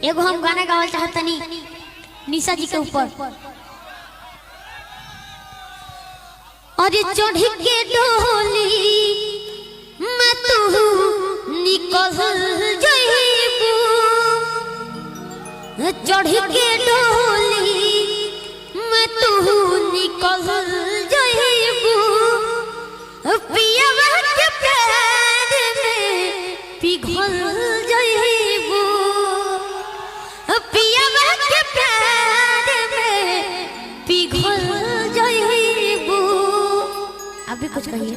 एगो हम गाना गावल चाहतनी निशा जी के ऊपर। अरे चढ़ के डोली मैं तू निकल जइबू, चढ़ के डोली मैं तू निकल जइबू, पियवा के प्यार में पिघल जइबू, पियवा के प्यार में पिघल जइबू। अभी कुछ कहिए।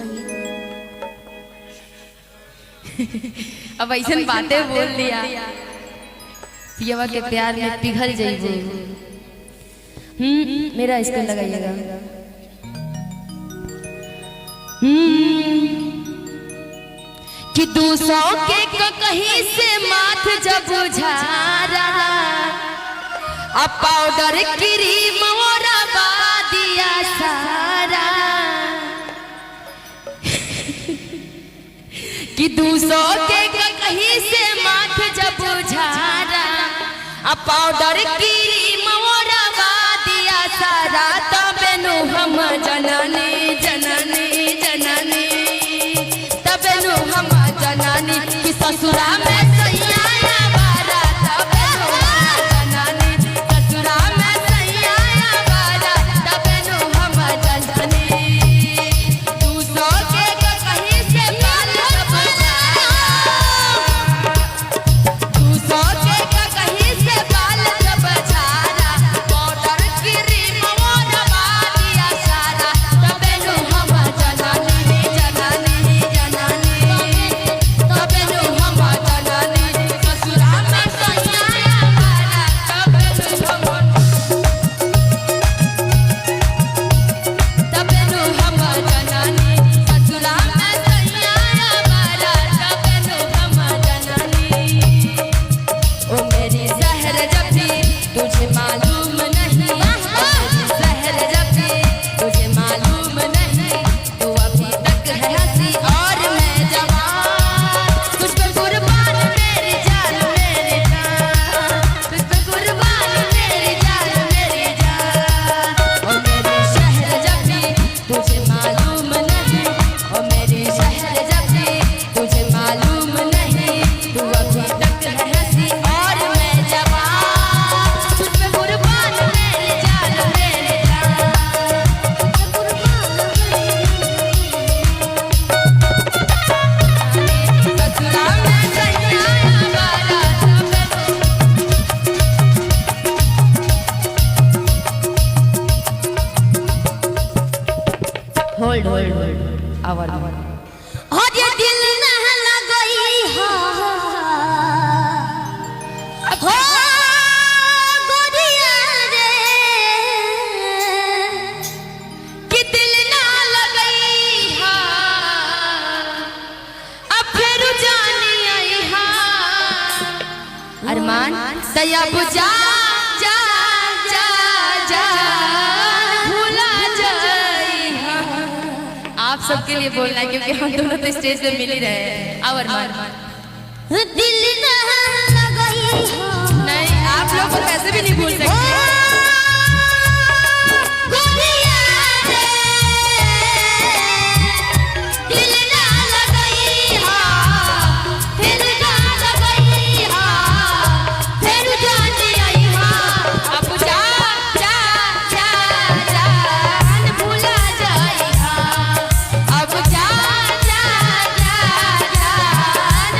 अब ऐसा बातें बोल दिया, पियवा के प्यार में पिघल जाइए। मेरा इसको लगाइएगा। कि 200 के कहीं से माथ जब झारा, अब पाउडर क्रीम और दिया सारा। कि 200 के कहीं से माथ जब झारा, अब पाउडर क्रीम और दिया सारा। तबे नु हम जननी जननी जननी, तबे नु हम जननी कि ससुरा में सैया बारा। तबे नु हम जननी ससुरा में सैया बारा, तबे नु हम जननी। 200 के कहीं से माथ जब झारा, 200 के कहीं से बाल जब झारा, पाउडर क्रीम और दिया सारा। तबे नु हम जननी जननी जननी, तबे नु हम जननी ससुरा में सैया बारा। तबे नु हम, तबे नु हम जननी ससुरा में सैया बारा। तबे नु हम जननी। ओ मेरी जहर जब भी तुझे मालूम नहीं, ओ मेरी जहर जब भी तुझे मालूम नहीं, तू अभी तक है हंसी और मैं जवान। तुझ पे कुर्बान मेरी जान मेरी जान, तुझ पे कुर्बान मेरी जान मेरी जान। ओ मेरी शहर जब भी तुझे मालूम नहीं, ओ मेरी शहर जब भी तुझे मालूम नहीं, तू अभी तक है हंसी और मैं जवान। तुझ पे कुर्बान मेरी जान मेरी जान, ससुरा में सैया बारा। होल्ड होल्ड होल्ड आवर अरे दिल न लगई हो गोरिया रे, कि दिल ना लगई हा, अब फिर जानी आई हा। अरमान दया बुझा जा जा जा, भूला जाई हा। आप सबके लिए बोलना है क्योंकि हम दोनों तो स्टेज पे मिल ही रहे हैं। अब अरमान दिल न लगई हो नहीं, आप लोग तो वैसे भी नहीं भूल सकते। गोरिया रे, दिल न लगई हो, फिर ना लगई हो, फिर जानी आई हो। अब जा जा जा जान भूला जाई हा। अब जा जा जा जान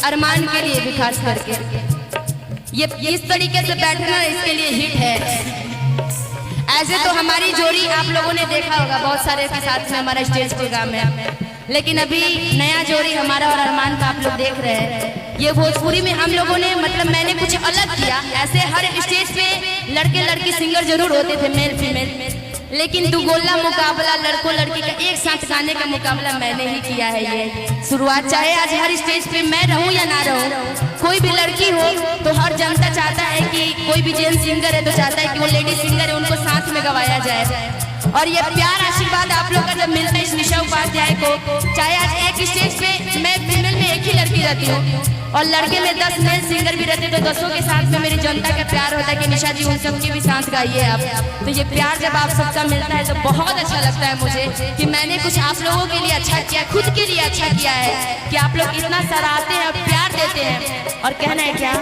अरमान के लिए भी खास करके ये इस तरीके से बैठना इसके लिए हिट है। ऐसे तो हमारी जोड़ी आप लोगों ने देखा होगा बहुत सारे के साथ में हमारा स्टेज प्रोग्राम है, लेकिन अभी नया जोड़ी हमारा और अरमान का आप लोग देख रहे हैं। ये भोजपुरी में हम लोगों ने मतलब मैंने कुछ अलग किया। ऐसे हर स्टेज पे लड़के लड़की सिंगर जरूर होते थे मेल फीमेल, लेकिन दुगोला मुकाबला लड़कों लड़की का एक साथ गाने का मुकाबला मैंने ही किया है। ये शुरुआत चाहे आज हर स्टेज पे मैं रहूं या ना रहूं, कोई भी लड़की हो तो हर जनता चाहता है कि कोई भी जेंट्स सिंगर है तो चाहता है कि वो लेडी सिंगर है उनको साथ में गवाया जाए। और ये प्यार आशीर्वाद आप लोग का जब मिलता है इस निशा उपाध्याय को, चाहे आज एक स्टेज पे मैं फीमेल में एक ही लड़की रहती हूँ और लड़के में 10 मेल सिंगर भी रहते, तो 10 के साथ में मेरी जनता का प्यार होता है कि निशा जी उन सबके भी साथ गाइए आप। तो ये प्यार जब आप सबका मिलता है तो बहुत अच्छा लगता है मुझे कि मैंने कुछ आप लोगों के लिए अच्छा किया, खुद के लिए अच्छा किया है कि आप लोग इतना सराहते हैं और प्यार देते हैं। और कहना है क्या,